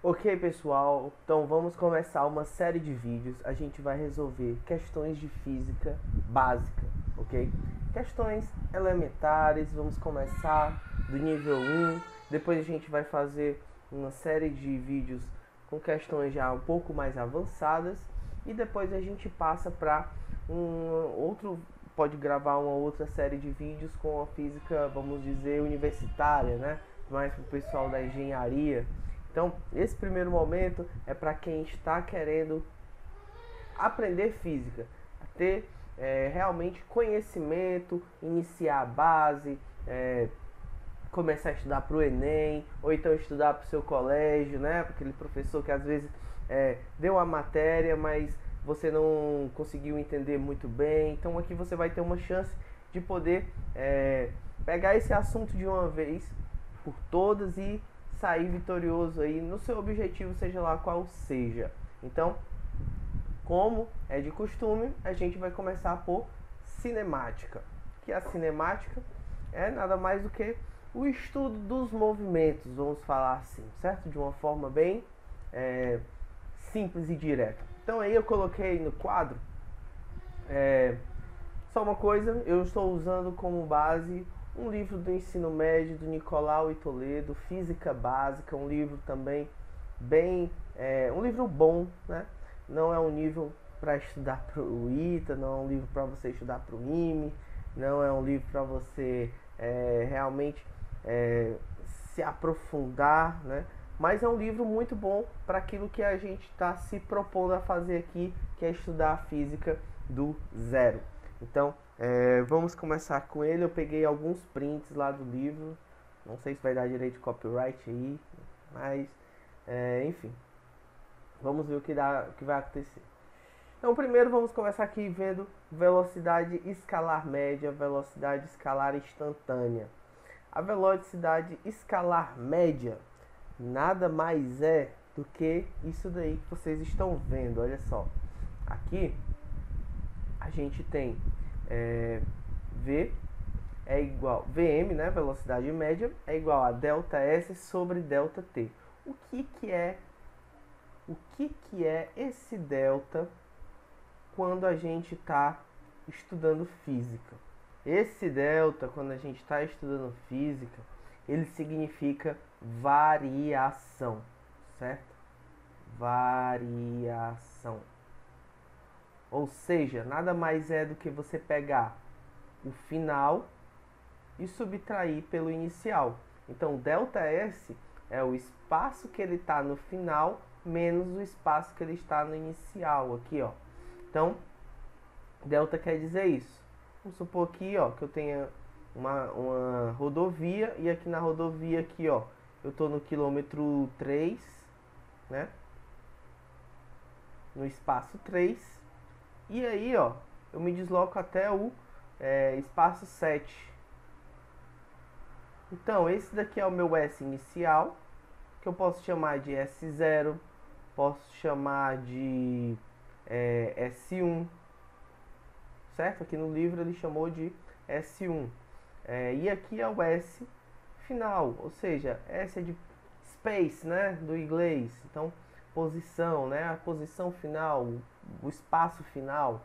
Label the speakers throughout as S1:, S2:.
S1: Ok, pessoal, então vamos começar uma série de vídeos. A gente vai resolver questões de física básica, ok? Questões elementares, vamos começar do nível 1, depois a gente vai fazer uma série de vídeos com questões já um pouco mais avançadas e depois a gente passa para pode gravar uma outra série de vídeos com a física, vamos dizer, universitária, né? Mais para o pessoal da engenharia. Então, esse primeiro momento é para quem está querendo aprender física, ter realmente conhecimento, iniciar a base, começar a estudar para o Enem, ou então estudar para o seu colégio, né? Aquele professor que às vezes deu a matéria, mas você não conseguiu entender muito bem. Então aqui você vai ter uma chance de poder pegar esse assunto de uma vez por todas e sair vitorioso aí no seu objetivo, seja lá qual seja. Então, como é de costume, a gente vai começar por cinemática. Que a cinemática é nada mais do que o estudo dos movimentos, vamos falar assim, certo? De uma forma bem simples e direta. Então aí eu coloquei no quadro só uma coisa, eu estou usando como base um livro do ensino médio do Nicolau e Toledo, Física Básica, um livro também um livro bom, né? Não é um livro para estudar para o ITA, não é um livro para você estudar para o IME, não é um livro para você realmente se aprofundar, né? Mas é um livro muito bom para aquilo que a gente está se propondo a fazer aqui, que é estudar a física do zero. Então, vamos começar com ele. Eu peguei alguns prints lá do livro. Não sei se vai dar direito de copyright aí, mas enfim. Vamos ver o que vai acontecer. Então, primeiro vamos começar aqui vendo velocidade escalar média, velocidade escalar instantânea. A velocidade escalar média nada mais é do que isso daí que vocês estão vendo. Olha só. Aqui a gente tem V é igual Vm, né, velocidade média, é igual a delta S sobre delta T. O que é esse delta quando a gente está estudando física? Esse delta, quando a gente está estudando física, ele significa variação, certo? Variação. Ou seja, nada mais é do que você pegar o final e subtrair pelo inicial. Então, ΔS é o espaço que ele está no final menos o espaço que ele está no inicial. Aqui, ó. Então, delta quer dizer isso. Vamos supor aqui, ó, que eu tenha uma rodovia e aqui na rodovia aqui, ó, eu estou no quilômetro 3, né? No espaço 3. E aí, ó, eu me desloco até o espaço 7. Então, esse daqui é o meu S inicial, que eu posso chamar de S0, posso chamar de S1, certo? Aqui no livro ele chamou de S1. E aqui é o S final, ou seja, S é de space, né, do inglês. Então, posição, né, a posição final, o espaço final.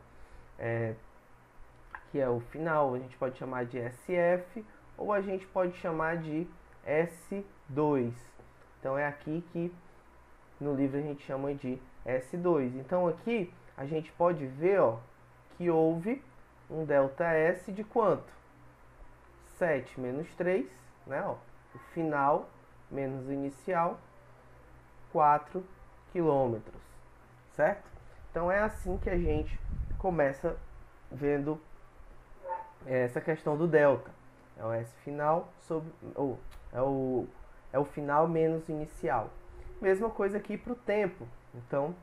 S1: Aqui é o final, a gente pode chamar de SF ou a gente pode chamar de S2. Então é aqui que no livro a gente chama de S2. Então aqui a gente pode ver, ó, que houve um ΔS de quanto? 7 menos 3, né, ó, o final menos o inicial, 4 quilômetros, certo? Então é assim que a gente começa vendo essa questão do delta. É o S final sobre é o final menos inicial. Mesma coisa aqui para o tempo. Então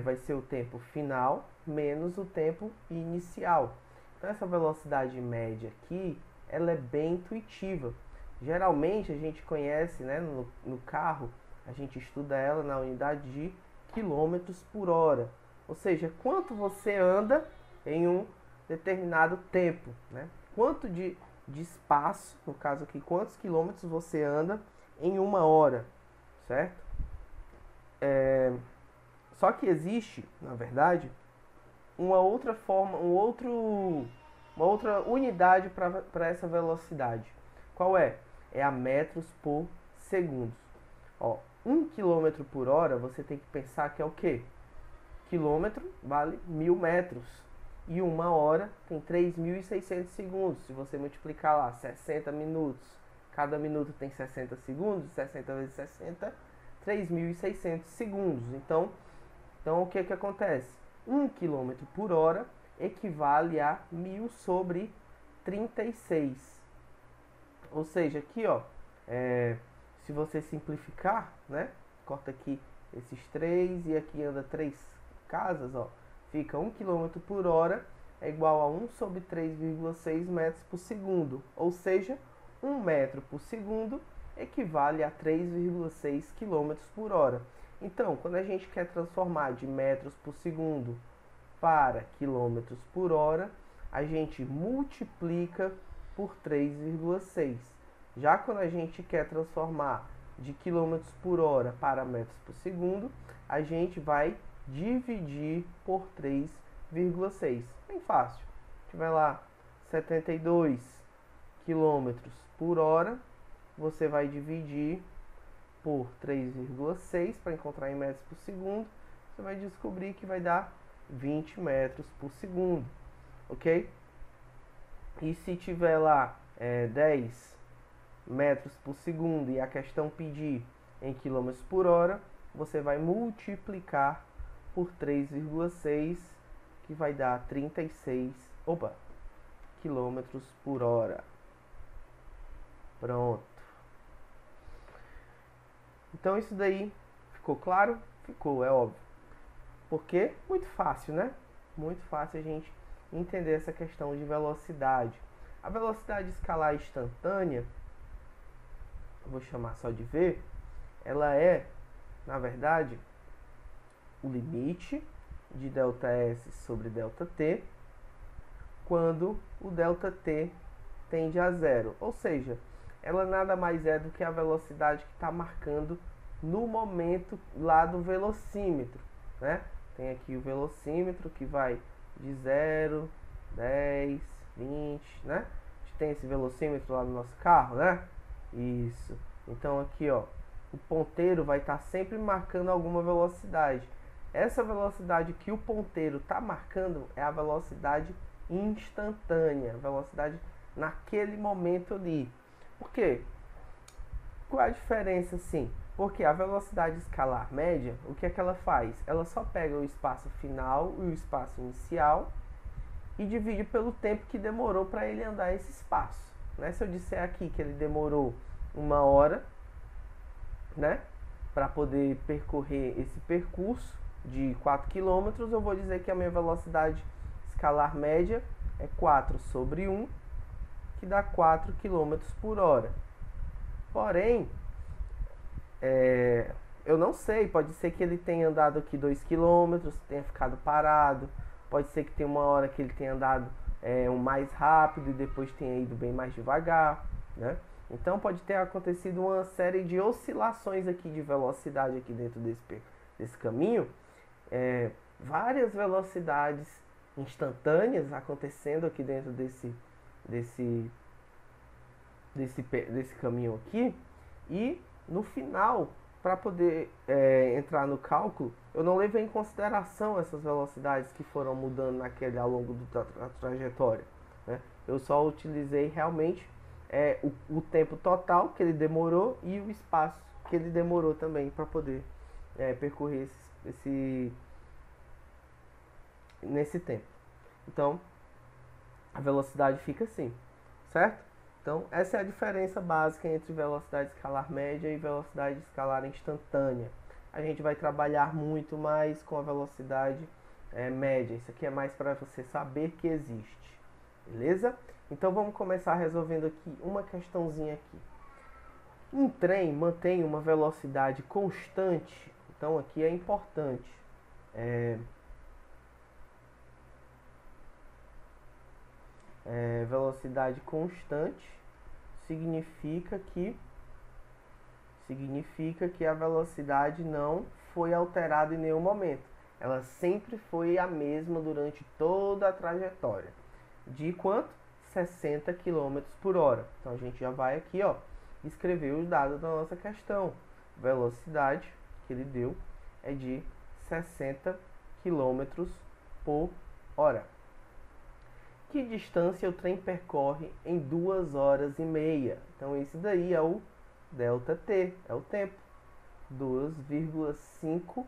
S1: vai ser o tempo final menos o tempo inicial. Então essa velocidade média aqui, ela é bem intuitiva. Geralmente a gente conhece, né, no carro, a gente estuda ela na unidade de quilômetros por hora. Ou seja, quanto você anda em um determinado tempo, né? Quanto de espaço, no caso aqui, quantos quilômetros você anda em uma hora, certo? Só que existe, na verdade, uma outra forma, uma outra unidade para essa velocidade. Qual é? É a metros por segundo. Ó, 1 km por hora, você tem que pensar que é o quê? Quilômetro vale 1000 metros. E 1 hora tem 3.600 segundos. Se você multiplicar lá 60 minutos, cada minuto tem 60 segundos, 60 vezes 60, 3.600 segundos. Então o que acontece? 1 km por hora equivale a 1000 sobre 36. Ou seja, aqui ó, se você simplificar, né? Corta aqui esses 3 e aqui anda 3 casas, ó. Fica 1 km por hora é igual a 1 sobre 3,6 metros por segundo. Ou seja, 1 metro por segundo equivale a 3,6 km por hora. Então, quando a gente quer transformar de metros por segundo para quilômetros por hora, a gente multiplica por 3,6. Já quando a gente quer transformar de quilômetros por hora para metros por segundo, a gente vai dividir por 3,6. Bem fácil. A gente vai lá, 72 quilômetros por hora, você vai dividir por 3,6 para encontrar em metros por segundo. Você vai descobrir que vai dar 20 metros por segundo, ok? E se tiver lá 10 metros por segundo e a questão pedir em quilômetros por hora, você vai multiplicar por 3,6, que vai dar 36 quilômetros por hora. Pronto. Então isso daí ficou claro? Ficou, é óbvio. Porque muito fácil, né? Muito fácil a gente entender essa questão de velocidade. A velocidade escalar instantânea, vou chamar só de V, ela é, na verdade, o limite de ΔS sobre ΔT quando o ΔT tende a zero. Ou seja, ela nada mais é do que a velocidade que está marcando no momento lá do velocímetro, né? Tem aqui o velocímetro que vai de 0, 10, 20, né? A gente tem esse velocímetro lá no nosso carro, né? Isso. Então aqui, ó, o ponteiro vai estar sempre marcando alguma velocidade. Essa velocidade que o ponteiro está marcando é a velocidade instantânea, a velocidade naquele momento ali. Por quê? Qual é a diferença, sim? Porque a velocidade escalar média, o que é que ela faz? Ela só pega o espaço final e o espaço inicial e divide pelo tempo que demorou para ele andar esse espaço, né? Se eu disser aqui que ele demorou 1 hora, né, para poder percorrer esse percurso de 4 km, eu vou dizer que a minha velocidade escalar média é 4 sobre 1, que dá 4 km por hora. Porém, eu não sei, pode ser que ele tenha andado aqui 2 km, tenha ficado parado, pode ser que tenha uma hora que ele tenha andado mais rápido e depois tenha ido bem mais devagar, né? Então pode ter acontecido uma série de oscilações aqui de velocidade aqui dentro desse caminho, várias velocidades instantâneas acontecendo aqui dentro desse caminho aqui, e no final, para poder entrar no cálculo, eu não levei em consideração essas velocidades que foram mudando ao longo da trajetória, né? Eu só utilizei realmente o tempo total que ele demorou e o espaço que ele demorou também para poder percorrer nesse tempo. Então, a velocidade fica assim, certo? Então, essa é a diferença básica entre velocidade escalar média e velocidade escalar instantânea. A gente vai trabalhar muito mais com a velocidade média. Isso aqui é mais para você saber que existe, beleza? Então, vamos começar resolvendo aqui uma questãozinha aqui. Um trem mantém uma velocidade constante. Então, aqui é importante. Velocidade constante significa que a velocidade não foi alterada em nenhum momento. Ela sempre foi a mesma durante toda a trajetória. De quanto? 60 km por hora. Então a gente já vai aqui, ó, escrever os dados da nossa questão. Velocidade que ele deu é de 60 km por hora. Que distância o trem percorre em 2 horas e meia? Então esse daí é o ΔT, é o tempo. 2,5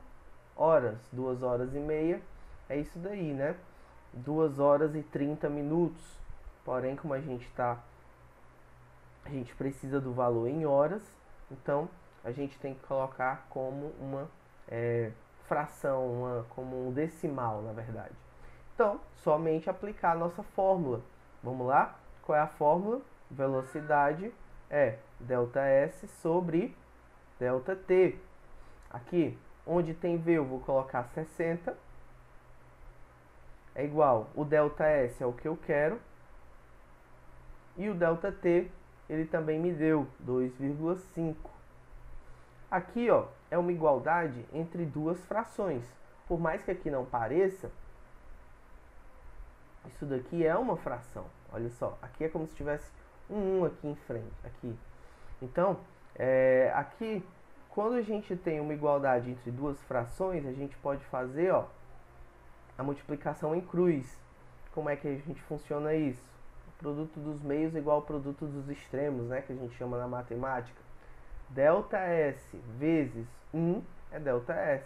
S1: horas. 2 horas e meia é isso daí, né? 2 horas e 30 minutos. Porém, como a gente precisa do valor em horas, então a gente tem que colocar como uma fração, como um decimal, na verdade. Então, somente aplicar a nossa fórmula. Vamos lá? Qual é a fórmula? Velocidade é ΔS sobre ΔT. Aqui, onde tem V, eu vou colocar 60. É igual, o ΔS é o que eu quero. E o ΔT, ele também me deu 2,5. Aqui, ó, é uma igualdade entre duas frações. Por mais que aqui não pareça, isso daqui é uma fração. Olha só, aqui é como se tivesse um 1 aqui em frente. Aqui. Então, aqui, quando a gente tem uma igualdade entre duas frações, a gente pode fazer, ó, a multiplicação em cruz. Como é que a gente funciona isso? O produto dos meios é igual ao produto dos extremos, né, que a gente chama na matemática. ΔS vezes 1 é ΔS.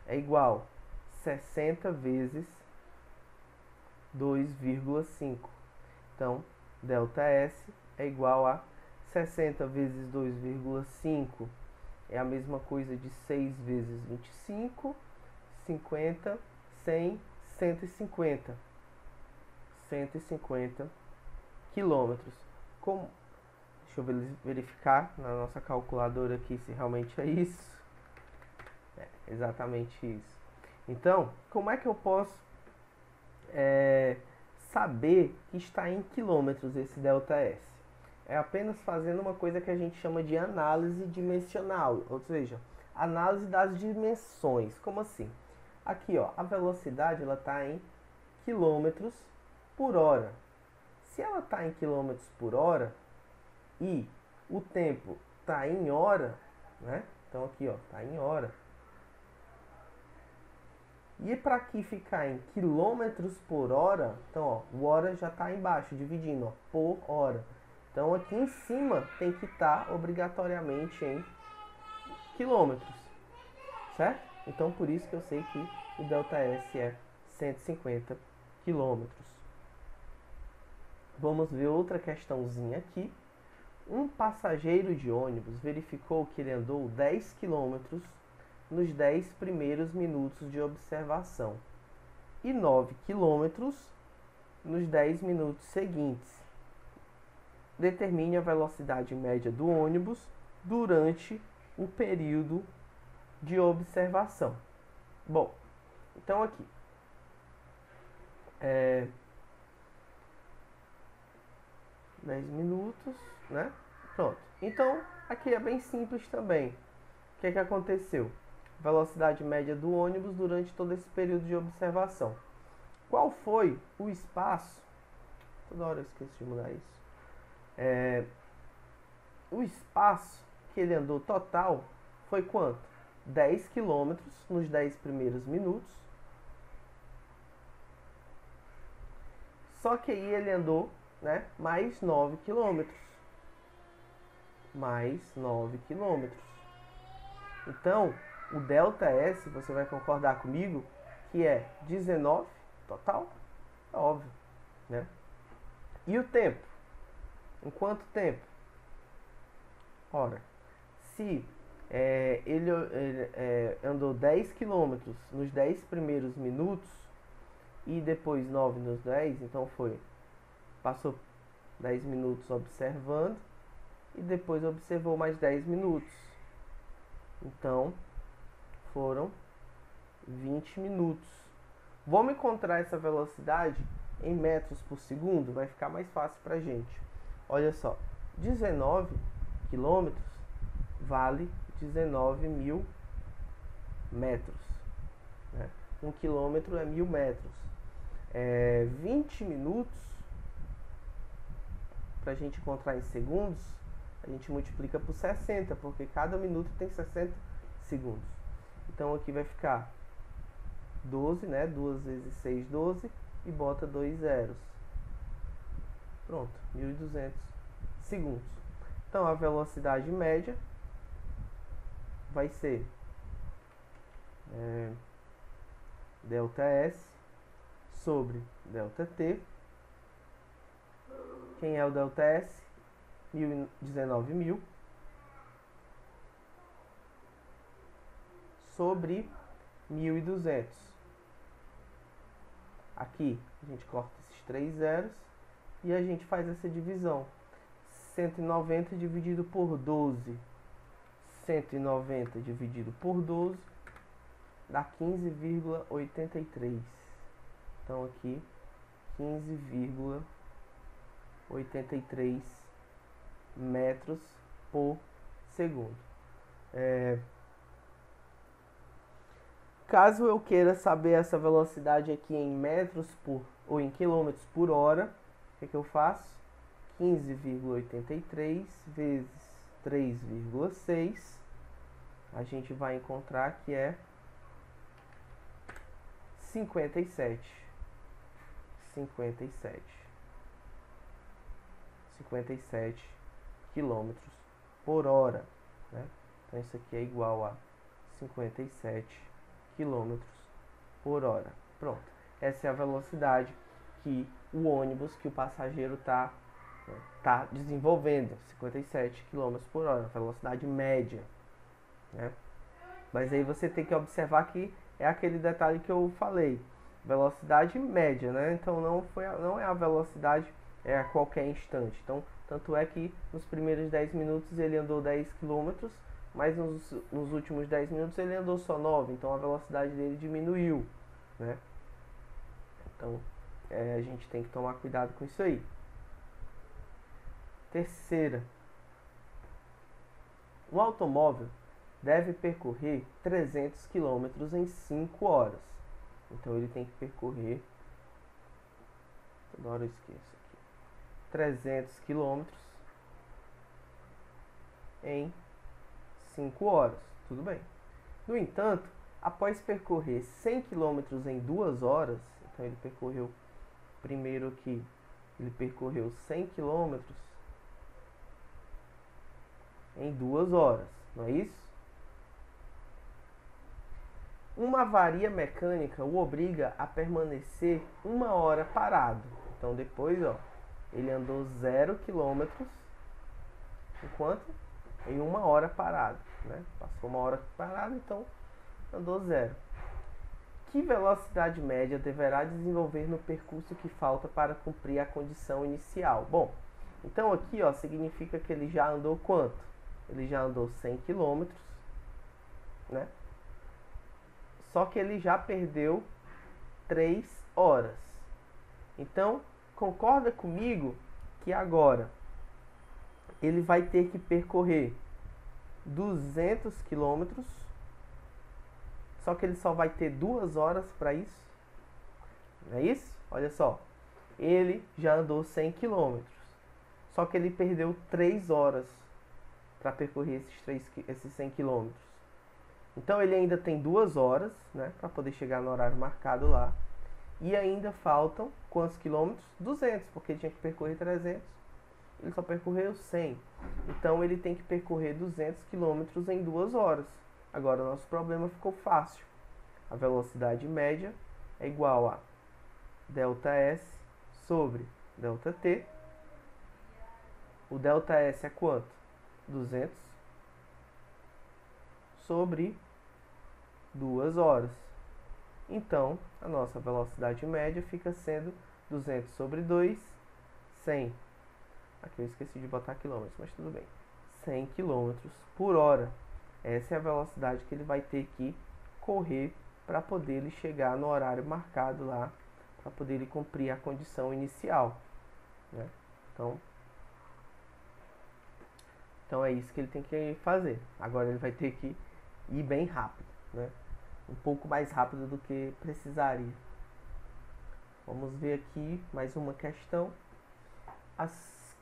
S1: É igual 60 vezes 2,5. Então, ΔS é igual a 60 vezes 2,5 é a mesma coisa de 6 vezes 25, 50, 100, 150. 150 quilômetros. Como? Deixa eu verificar na nossa calculadora aqui se realmente é isso. É exatamente isso. Então, como é que eu posso saber que está em quilômetros esse ΔS? É apenas fazendo uma coisa que a gente chama de análise dimensional, ou seja, análise das dimensões. Como assim? Aqui, ó, a velocidade ela está em quilômetros por hora. Se ela está em quilômetros por hora e o tempo está em hora, né? Então aqui, ó, está em hora. E para aqui ficar em quilômetros por hora, então, ó, o hora já está embaixo, dividindo, ó, por hora. Então aqui em cima tem que estar obrigatoriamente em quilômetros, certo? Então por isso que eu sei que o ΔS é 150 quilômetros. Vamos ver outra questãozinha aqui. Um passageiro de ônibus verificou que ele andou 10 quilômetros nos 10 primeiros minutos de observação e 9 quilômetros nos 10 minutos seguintes. Determine a velocidade média do ônibus durante o período de observação. Bom, então aqui 10 minutos, né? Pronto. Então, aqui é bem simples também. O que aconteceu? Velocidade média do ônibus durante todo esse período de observação. Qual foi o espaço? Toda hora eu esqueço de mudar isso. O espaço que ele andou total foi quanto? 10 km nos 10 primeiros minutos. Só que aí ele andou, né, mais 9 km. Mais 9 km. Então, o ΔS, você vai concordar comigo, que é 19 total? É óbvio, né? E o tempo? Em quanto tempo? Ora, se ele andou 10 km nos 10 primeiros minutos e depois 9 nos 10, então passou 10 minutos observando e depois observou mais 10 minutos. Então, foram 20 minutos. Vamos encontrar essa velocidade em metros por segundo? Vai ficar mais fácil para a gente. Olha só, 19 quilômetros vale 1019.000 metros, né? 1 quilômetro é 1000 metros. 20 minutos, para a gente encontrar em segundos, a gente multiplica por 60, porque cada minuto tem 60 segundos. Então aqui vai ficar 12, né? 2 vezes 6, 12, e bota 2 zeros. Pronto, 1.200 segundos. Então a velocidade média vai ser ΔS sobre ΔT. Quem é o ΔS? 19.000 sobre 1.200. Aqui a gente corta esses 3 zeros e a gente faz essa divisão. 190 dividido por 12. 190 dividido por 12 dá 15,83. Então aqui 15,83 metros por segundo. Caso eu queira saber essa velocidade aqui em metros ou em quilômetros por hora, o que eu faço? 15,83 vezes 3,6, a gente vai encontrar que é 57 quilômetros por hora, né? Então isso aqui é igual a 57 quilômetros por hora. Pronto, essa é a velocidade que o ônibus, que o passageiro está desenvolvendo, 57 km por hora, velocidade média, né? Mas aí você tem que observar que é aquele detalhe que eu falei, velocidade média, né? Então não é a velocidade a qualquer instante. Então, tanto é que nos primeiros 10 minutos ele andou 10 km, mas nos últimos 10 minutos ele andou só 9, então a velocidade dele diminuiu, né? Então a gente tem que tomar cuidado com isso aí. Terceira, o automóvel deve percorrer 300 km em 5 horas. Então ele tem que percorrer, toda hora eu esqueço aqui, 300 km em 5 horas, tudo bem. No entanto, após percorrer 100 km em 2 horas, então ele percorreu, primeiro aqui, ele percorreu 100 km em 2 horas, não é isso? Uma avaria mecânica o obriga a permanecer 1 hora parado. Então depois, ele andou 0 km, enquanto em 1 hora parado, né? Passou 1 hora parado, então andou 0. Que velocidade média deverá desenvolver no percurso que falta para cumprir a condição inicial? Bom, então aqui significa que ele já andou quanto? Ele já andou 100 km, né? Só que ele já perdeu 3 horas. Então, concorda comigo que agora ele vai ter que percorrer 200 km, só que ele só vai ter 2 horas para isso. Não é isso? Olha só, ele já andou 100 km, só que ele perdeu 3 horas para percorrer esses 100 km. Então ele ainda tem 2 horas, né, para poder chegar no horário marcado lá. E ainda faltam quantos quilômetros? 200, porque ele tinha que percorrer 300. Ele só percorreu 100. Então ele tem que percorrer 200 quilômetros em 2 horas. Agora o nosso problema ficou fácil. A velocidade média é igual a ΔS sobre ΔT. O ΔS é quanto? 200 sobre 2 horas. Então, a nossa velocidade média fica sendo 200 sobre 2, 100. Aqui eu esqueci de botar quilômetros, mas tudo bem. 100 km por hora. Essa é a velocidade que ele vai ter que correr para poder ele chegar no horário marcado lá, para poder ele cumprir a condição inicial, né? Então, Então é isso que ele tem que fazer. Agora ele vai ter que ir bem rápido, né? Um pouco mais rápido do que precisaria. Vamos ver aqui mais uma questão. Às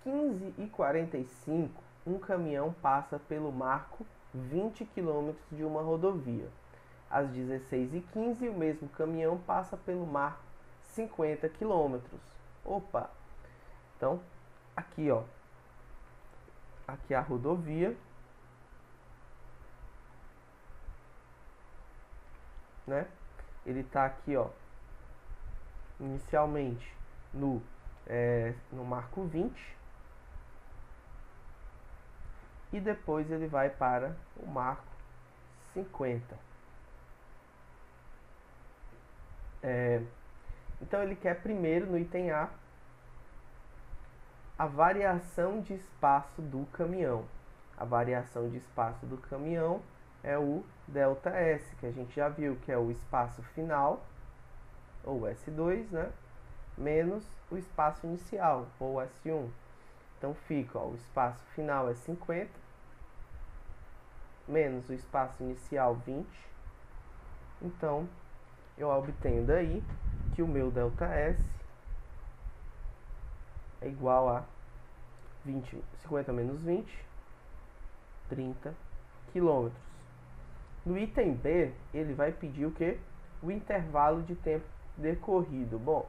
S1: 15h45, um caminhão passa pelo marco 20 km de uma rodovia. Às 16h15, o mesmo caminhão passa pelo marco 50 km. Opa! Então, aqui ó, aqui é a rodovia, né? Ele tá aqui ó, inicialmente no marco 20 e depois ele vai para o marco 50. Então ele quer primeiro no item A a variação de espaço do caminhão. A variação de espaço do caminhão é o ΔS, que a gente já viu que é o espaço final, ou S2, né? Menos o espaço inicial, ou S1. Então fica, ó, o espaço final é 50, menos o espaço inicial 20. Então eu obtenho daí que o meu ΔS é igual a 50 menos 20, 30 km. No item B, ele vai pedir o que? O intervalo de tempo decorrido. Bom,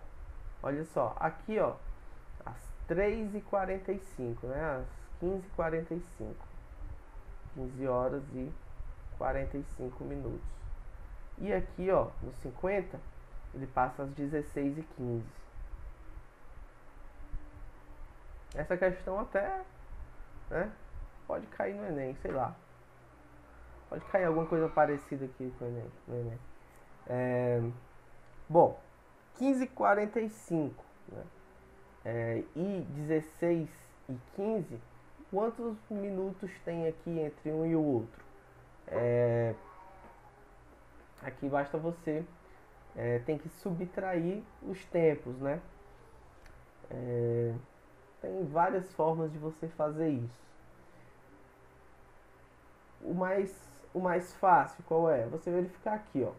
S1: olha só, aqui ó, às 3h45, né? Às 15h45, 15 horas e 45 minutos. E aqui ó, no 50, ele passa às 16h15. Essa questão até, né, pode cair no Enem, sei lá. Pode cair alguma coisa parecida aqui com o Enem, no Enem. Bom, 15h45, né, e 16h15, quantos minutos tem aqui entre um e o outro? Aqui basta você, tem que subtrair os tempos, né? Tem várias formas de você fazer isso. O mais fácil qual é? Você verificar aqui, ó,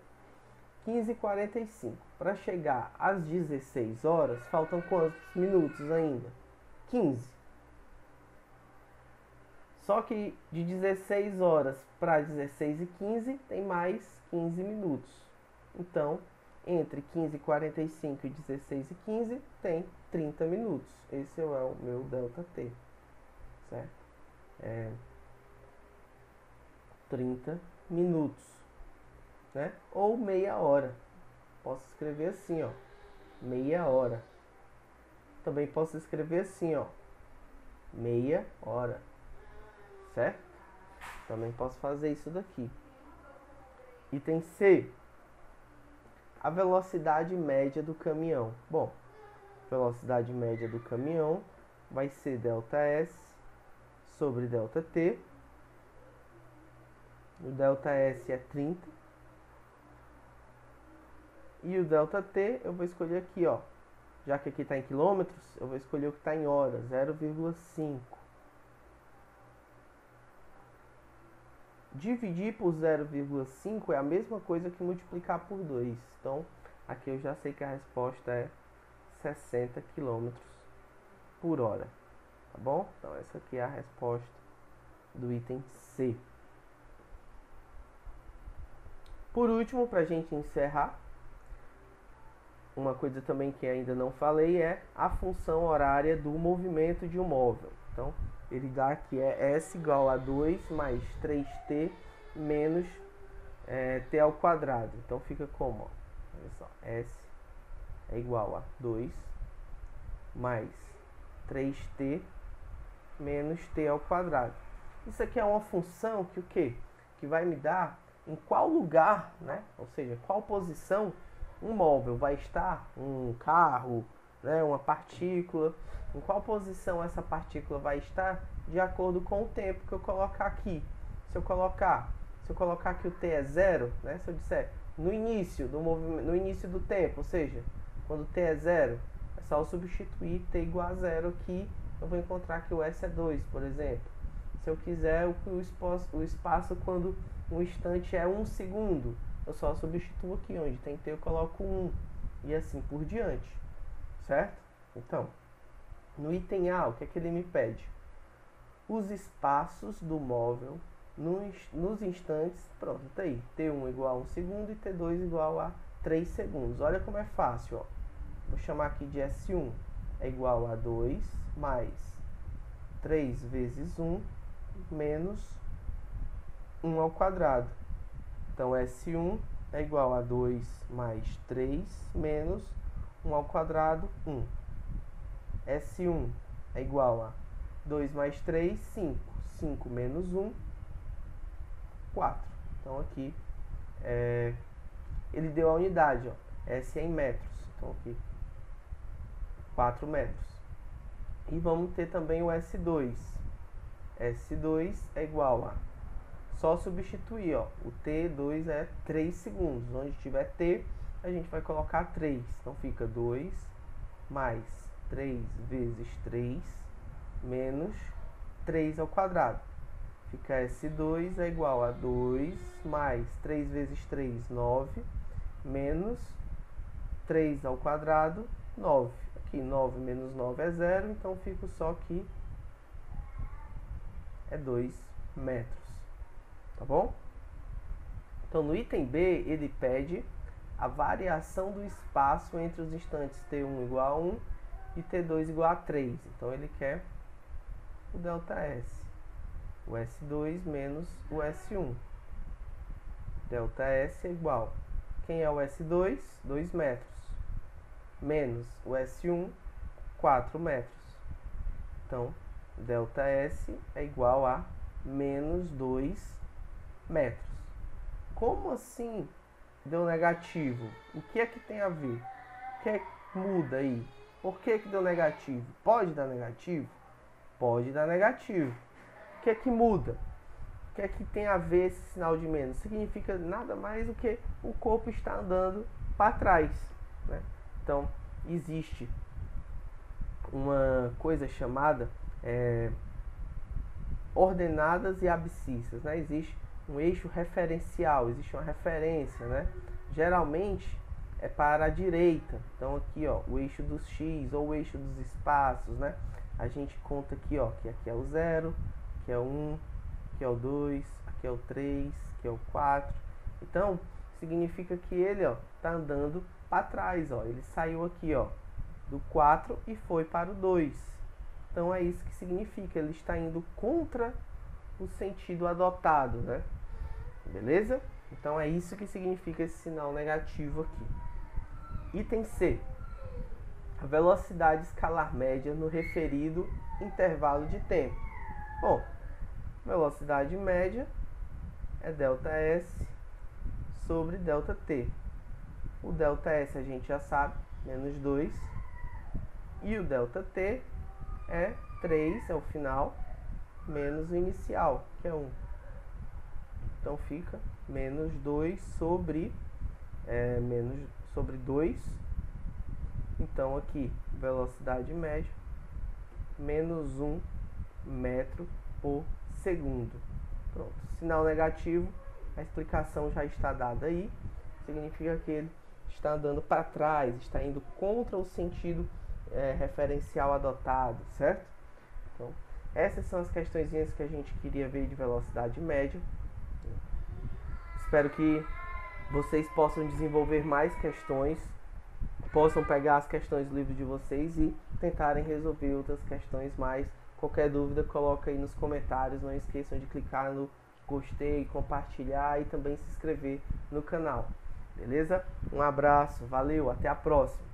S1: 15h45. Para chegar às 16 horas, faltam quantos minutos ainda? 15. Só que de 16 horas para 16h15 tem mais 15 minutos. Então, entre 15h45 e 16h15 tem 30 minutos. Esse é o meu ΔT, certo? 30 minutos, né? Ou meia hora. Posso escrever assim, ó, meia hora. Também posso escrever assim, ó, meia hora, certo? Também posso fazer isso daqui. Item C, a velocidade média do caminhão. Bom, velocidade média do caminhão vai ser ΔS sobre ΔT. O ΔS é 30. E o ΔT eu vou escolher aqui, ó. Já que aqui está em quilômetros, eu vou escolher o que está em horas, 0,5. Dividir por 0,5 é a mesma coisa que multiplicar por 2. Então, aqui eu já sei que a resposta é 60 km por hora. Tá bom? Então, essa aqui é a resposta do item C. Por último, para a gente encerrar, uma coisa também que ainda não falei é a função horária do movimento de um móvel. Então, ele dá que é S igual a 2 mais 3t menos t ao quadrado. Então, fica como? Ó, olha só, S é igual a 2 mais 3t menos t ao quadrado. Isso aqui é uma função que o quê? Que vai me dar em qual lugar, né? Ou seja, qual posição um móvel vai estar, um carro, né? Uma partícula, em qual posição essa partícula vai estar de acordo com o tempo que eu colocar aqui. Se eu colocar que o t é 0, né? Se eu disser no início do movimento, no início do tempo, ou seja, quando t é 0, é só eu substituir t igual a 0 aqui, eu vou encontrar que o S é 2, por exemplo. Se eu quiser o espaço quando um instante é 1 segundo, eu só substituo aqui, onde tem T eu coloco 1, e assim por diante, certo? Então, no item A, o que é que ele me pede? Os espaços do móvel nos instantes, pronto, tá aí, T1 igual a 1 segundo e T2 igual a 3 segundos. Olha como é fácil, ó. Vou chamar aqui de S1 é igual a 2 mais 3 vezes 1 menos 1 ao quadrado. Então, S1 é igual a 2 mais 3 menos 1 ao quadrado, 1. S1 é igual a 2 mais 3, 5. 5 menos 1, 4. Então, aqui, ele deu a unidade, ó. S é em metros. Então, aqui, 4 metros. E vamos ter também o S2. S2 é igual a... Só substituir, ó. O T2 é 3 segundos. Onde tiver T, a gente vai colocar 3. Então, fica 2 mais 3 vezes 3 menos 3 ao quadrado. Fica S2 é igual a 2 mais 3 vezes 3, 9, menos 3 ao quadrado, 9. Aqui 9 menos 9 é 0, então fica só aqui é 2 metros. Tá bom? Então no item B ele pede a variação do espaço entre os instantes T1 igual a 1 e T2 igual a 3. Então ele quer o ΔS, o S2 menos o S1. ΔS é igual, quem é o S2? 2 metros, menos o S1, 4 metros. Então, ΔS é igual a menos 2 metros. Como assim deu negativo? O que é que tem a ver? O que é que muda aí? Por que que deu negativo? Pode dar negativo? Pode dar negativo. O que é que muda? O que é que tem a ver esse sinal de menos? Significa nada mais do que o corpo está andando para trás, né? Então, existe uma coisa chamada ordenadas e abscissas, né? Existe um eixo referencial, existe uma referência, né? Geralmente é para a direita. Então aqui, ó, o eixo dos x ou o eixo dos espaços, né? A gente conta aqui, ó, que aqui é o 0, aqui é o 1, aqui é o 2, aqui é o 3, aqui é o 4. Então, significa que ele, ó, tá andando para trás, ó. Ele saiu aqui, ó, do 4 e foi para o 2. Então é isso que significa, ele está indo contra o sentido adotado, né? Beleza? Então é isso que significa esse sinal negativo aqui. Item C. A velocidade escalar média no referido intervalo de tempo. Bom, velocidade média é ΔS sobre ΔT. O ΔS a gente já sabe, menos 2. E o ΔT é 3, é o final, menos o inicial, que é 1. Então fica menos 2 sobre 2. Então aqui, velocidade média, menos 1 metro por segundo. Pronto, sinal negativo, a explicação já está dada aí. Significa que ele está andando para trás, está indo contra o sentido referencial adotado, certo? Então, essas são as questõezinhas que a gente queria ver de velocidade média. Espero que vocês possam desenvolver mais questões, possam pegar as questões do livro de vocês e tentarem resolver outras questões mais. Qualquer dúvida, coloca aí nos comentários. Não esqueçam de clicar no gostei, compartilhar e também se inscrever no canal. Beleza? Um abraço, valeu, até a próxima!